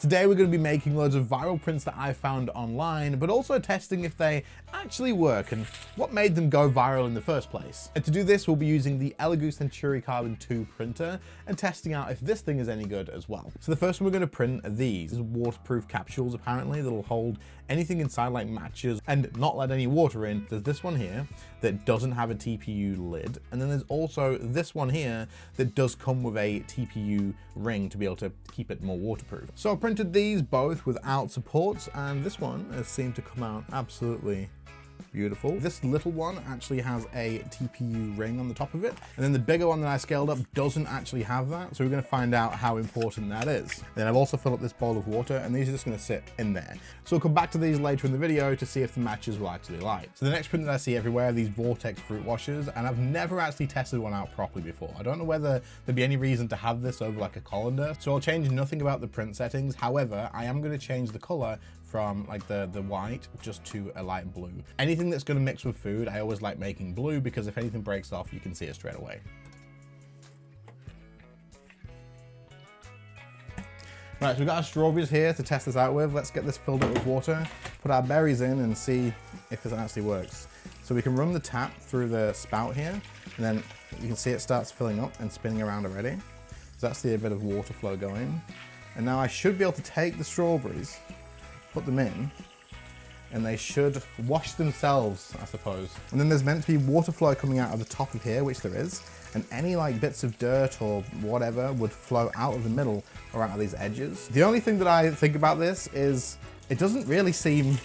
Today we're going to be making loads of viral prints that I found online, but also testing if they actually work and what made them go viral in the first place. And to do this, we'll be using the Elegoo Centauri Carbon 2 printer and testing out if this thing is any good as well. So the first one we're going to print are these waterproof capsules, apparently, that'll hold anything inside like matches and not let any water in. There's this one here that doesn't have a TPU lid, and then there's also this one here that does come with a TPU ring to be able to keep it more waterproof. So I printed these both without supports, and this one has seemed to come out absolutely beautiful. This little one actually has a TPU ring on the top of it, and then the bigger one that I scaled up doesn't actually have that, so we're going to find out how important that is. Then I've also filled up this bowl of water, and these are just going to sit in there. So we'll come back to these later in the video to see if the matches will actually light. So the next print that I see everywhere are these Vortex fruit washers, and I've never actually tested one out properly before. I don't know whether there'd be any reason to have this over like a colander, so I'll change nothing about the print settings. However, I am going to change the color from like the white just to a light blue. Anything that's going to mix with food, I always like making blue, because if anything breaks off, you can see it straight away. Right, so we've got our strawberries here to test this out with. Let's get this filled up with water, put our berries in and see if this actually works. So we can run the tap through the spout here, and then you can see it starts filling up and spinning around already. So that's a bit of water flow going. And now I should be able to take the strawberries, put them in, and they should wash themselves, I suppose. And then there's meant to be water flow coming out of the top of here, which there is, and any like bits of dirt or whatever would flow out of the middle or out of these edges. The only thing that I think about this is it doesn't really seem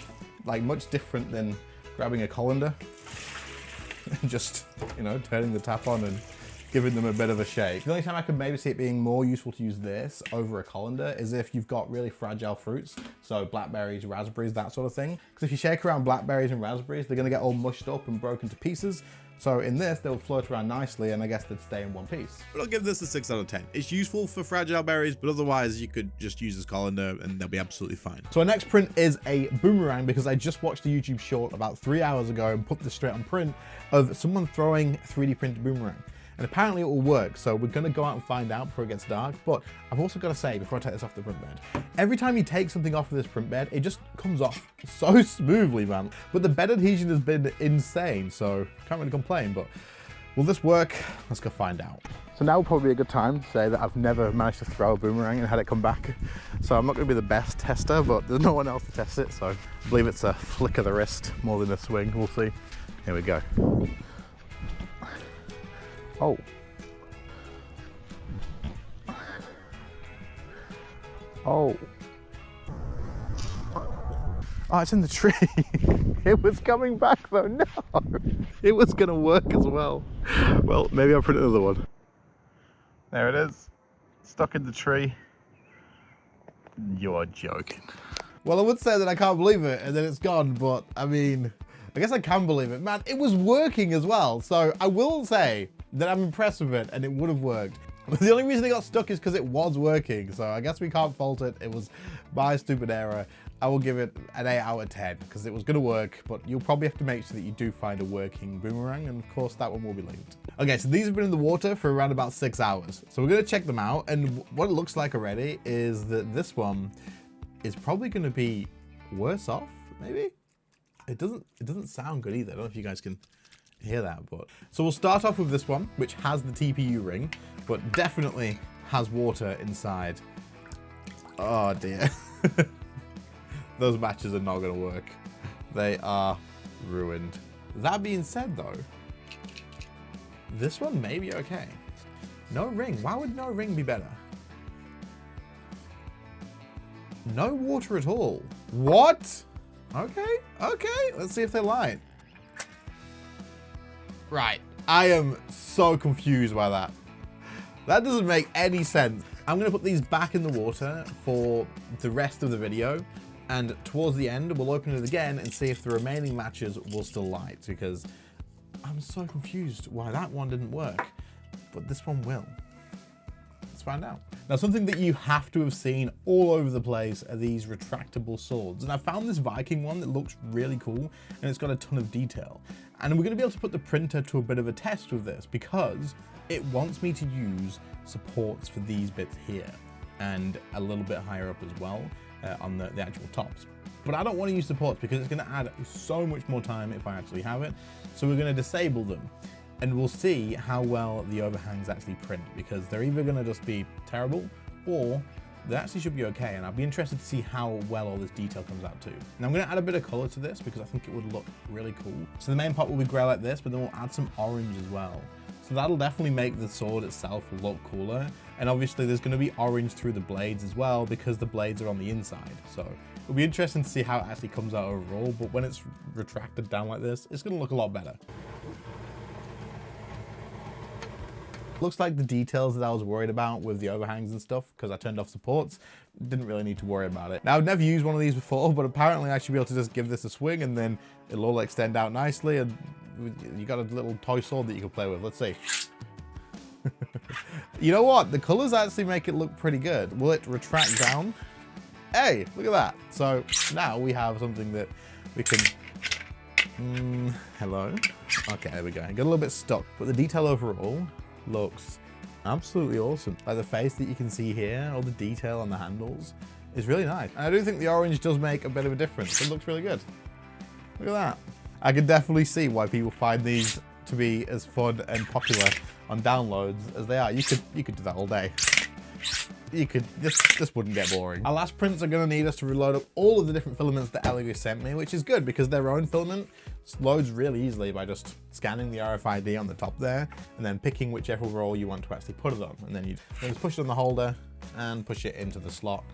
like much different than grabbing a colander and just, you know, turning the tap on and giving them a bit of a shake. The only time I could maybe see it being more useful to use this over a colander is if you've got really fragile fruits, so blackberries, raspberries, that sort of thing. Because if you shake around blackberries and raspberries, they're gonna get all mushed up and broken to pieces. So in this, they'll float around nicely, and I guess they'd stay in one piece. But I'll give this a 6 out of 10. It's useful for fragile berries, but otherwise you could just use this colander and they'll be absolutely fine. So our next print is a boomerang, because I just watched a YouTube short about 3 hours ago and put this straight on print of someone throwing 3D printed boomerang. And apparently it will work, so we're gonna go out and find out before it gets dark. But I've also gotta say, before I take this off the print bed, every time you take something off of this print bed, it just comes off so smoothly, man. But the bed adhesion has been insane, so can't really complain. But will this work? Let's go find out. So now would probably be a good time to say that I've never managed to throw a boomerang and had it come back. So I'm not gonna be the best tester, but there's no one else to test it, so I believe it's a flick of the wrist more than a swing. We'll see. Here we go. Oh. Oh. Oh, it's in the tree. It was coming back though. No. It was gonna work as well. Well, maybe I'll print another one. There it is. Stuck in the tree. You're joking. Well, I would say that I can't believe it and then it's gone, but I mean, I guess I can believe it. Man, it was working as well. So I will say that I'm impressed with it and it would have worked. But the only reason it got stuck is because it was working. So I guess we can't fault it. It was my stupid error. I will give it an 8 out of 10 because it was gonna work, but you'll probably have to make sure that you do find a working boomerang. And of course that one will be linked. Okay, so these have been in the water for around about 6 hours. So we're gonna check them out. And what it looks like already is that this one is probably gonna be worse off, maybe? It doesn't sound good either. I don't know if you guys can hear that, but. So we'll start off with this one, which has the TPU ring, but definitely has water inside. Oh dear. Those matches are not gonna work. They are ruined. That being said though, this one may be okay. No ring, why would no ring be better? No water at all. What? Okay, let's see if they light. Right, I am so confused by that. That doesn't make any sense. I'm gonna put these back in the water for the rest of the video, and towards the end, we'll open it again and see if the remaining matches will still light, because I'm so confused why that one didn't work, but this one will. Let's find out. Now, something that you have to have seen all over the place are these retractable swords. And I found this Viking one that looks really cool and it's got a ton of detail. And we're gonna be able to put the printer to a bit of a test with this because it wants me to use supports for these bits here. and a little bit higher up as well on the actual tops. But I don't want to use supports because it's going to add so much more time if I actually have it. So we're going to disable them, and we'll see how well the overhangs actually print, because they're either going to just be terrible or they actually should be okay, and I'll be interested to see how well all this detail comes out too. Now I'm going to add a bit of color to this because I think it would look really cool. So the main part will be gray like this, but then we'll add some orange as well. So that'll definitely make the sword itself look cooler. And obviously there's going to be orange through the blades as well because the blades are on the inside. So it'll be interesting to see how it actually comes out overall, but when it's retracted down like this, it's going to look a lot better. Looks like the details that I was worried about with the overhangs and stuff, because I turned off supports, didn't really need to worry about it. Now, I've never used one of these before, but apparently I should be able to just give this a swing and then it'll all extend out nicely, and you got a little toy sword that you can play with. Let's see. You know what? The colors actually make it look pretty good. Will it retract down? Hey, look at that. So now we have something that we can... hello? Okay, there we go. I got a little bit stuck, but the detail overall looks absolutely awesome. Like the face that you can see here, all the detail on the handles is really nice. And I do think the orange does make a bit of a difference. It looks really good. Look at that. I can definitely see why people find these to be as fun and popular on downloads as they are. You could do that all day. You could, this wouldn't get boring. Our last prints are gonna need us to reload up all of the different filaments that Elegoo sent me, which is good because their own filament loads really easily by just scanning the RFID on the top there and then picking whichever roll you want to actually put it on. And then you just push it on the holder and push it into the slot,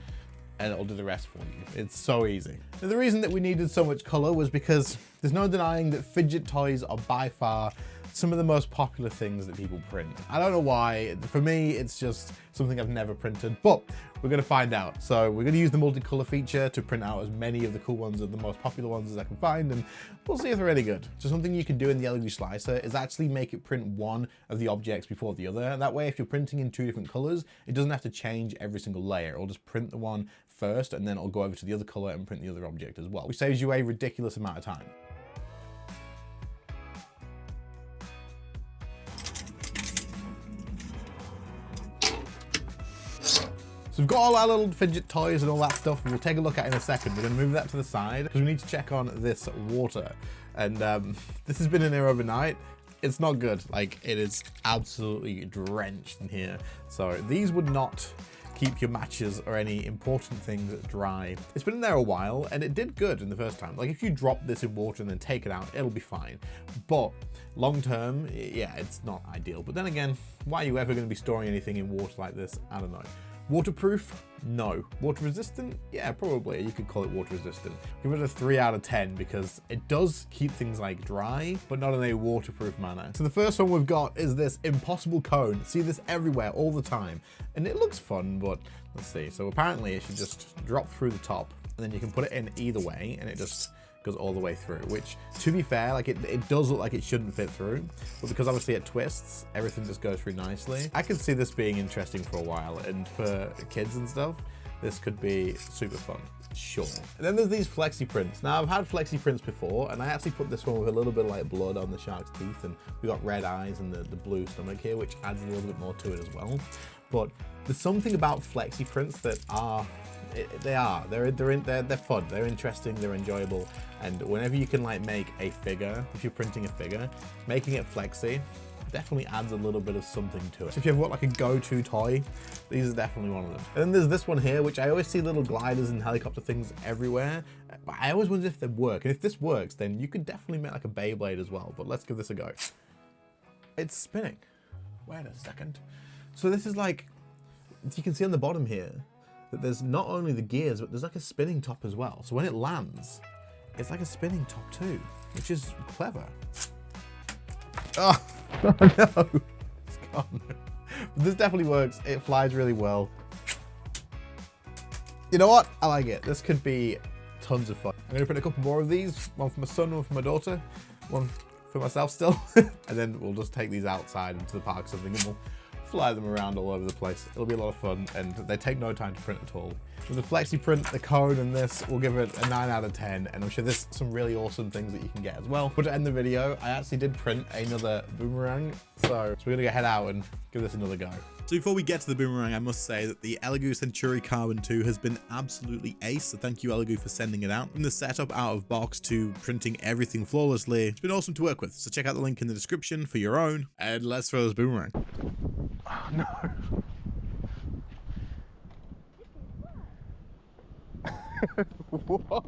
and it'll do the rest for you. It's so easy. Now, the reason that we needed so much color was because there's no denying that fidget toys are by far some of the most popular things that people print. I don't know why. For me, it's just something I've never printed, but we're gonna find out. So we're gonna use the multicolor feature to print out as many of the cool ones and the most popular ones as I can find, and we'll see if they're any good. So something you can do in the Elegoo slicer is actually make it print one of the objects before the other. That way, if you're printing in two different colors, it doesn't have to change every single layer. It'll just print the one first, and then it'll go over to the other color and print the other object as well, which saves you a ridiculous amount of time. So we've got all our little fidget toys and all that stuff, and we'll take a look at in a second. We're gonna move that to the side because we need to check on this water. And this has been in here overnight. It's not good. Like, it is absolutely drenched in here. So these would not keep your matches or any important things dry. It's been in there a while, and it did good in the first time. Like, if you drop this in water and then take it out, it'll be fine. But long term, yeah, it's not ideal. But then again, why are you ever gonna be storing anything in water like this? I don't know. Waterproof? No. Water resistant? Yeah, probably. You could call it water resistant. Give it a 3 out of 10 because it does keep things like dry, but not in a waterproof manner. So the first one we've got is this impossible cone. See this everywhere all the time. And it looks fun, but let's see. So apparently it should just drop through the top, and then you can put it in either way, and it just goes all the way through, which, to be fair, like it does look like it shouldn't fit through, but because obviously it twists, everything just goes through nicely. I could see this being interesting for a while, and for kids and stuff, this could be super fun. Sure. And then there's these flexi prints. Now, I've had flexi prints before, and I actually put this one with a little bit of like blood on the shark's teeth, and we got red eyes and the blue stomach here, which adds a little bit more to it as well. But there's something about flexi prints that are they're fun, they're interesting, they're enjoyable, and whenever you can like make a figure, if you're printing a figure, making it flexi definitely adds a little bit of something to it. So if you've got like a go-to toy, these are definitely one of them. And then there's this one here, which I always see little gliders and helicopter things everywhere, but I always wonder if they work. And if this works, then you could definitely make like a Beyblade as well, but let's give this a go. It's spinning. Wait a second. So this is like, you can see on the bottom here, that there's not only the gears, but there's like a spinning top as well. So when it lands, it's like a spinning top too, which is clever. Oh, no, it's gone. But this definitely works. It flies really well. You know what? I like it. This could be tons of fun. I'm gonna print a couple more of these, one for my son, one for my daughter, one for myself still. And then we'll just take these outside into the park or something, and we'll fly them around all over the place. It'll be a lot of fun, and they take no time to print at all. With the flexi print, the cone, and this, we'll give it a 9 out of 10, and I'm sure there's some really awesome things that you can get as well. But to end the video, I actually did print another boomerang, so we're gonna head out and give this another go. So before we get to the boomerang, I must say that the Elegoo Centauri Carbon 2 has been absolutely ace, so thank you Elegoo for sending it out. From the setup out of box to printing everything flawlessly, it's been awesome to work with. So check out the link in the description for your own, and let's throw this boomerang. Oh no. What?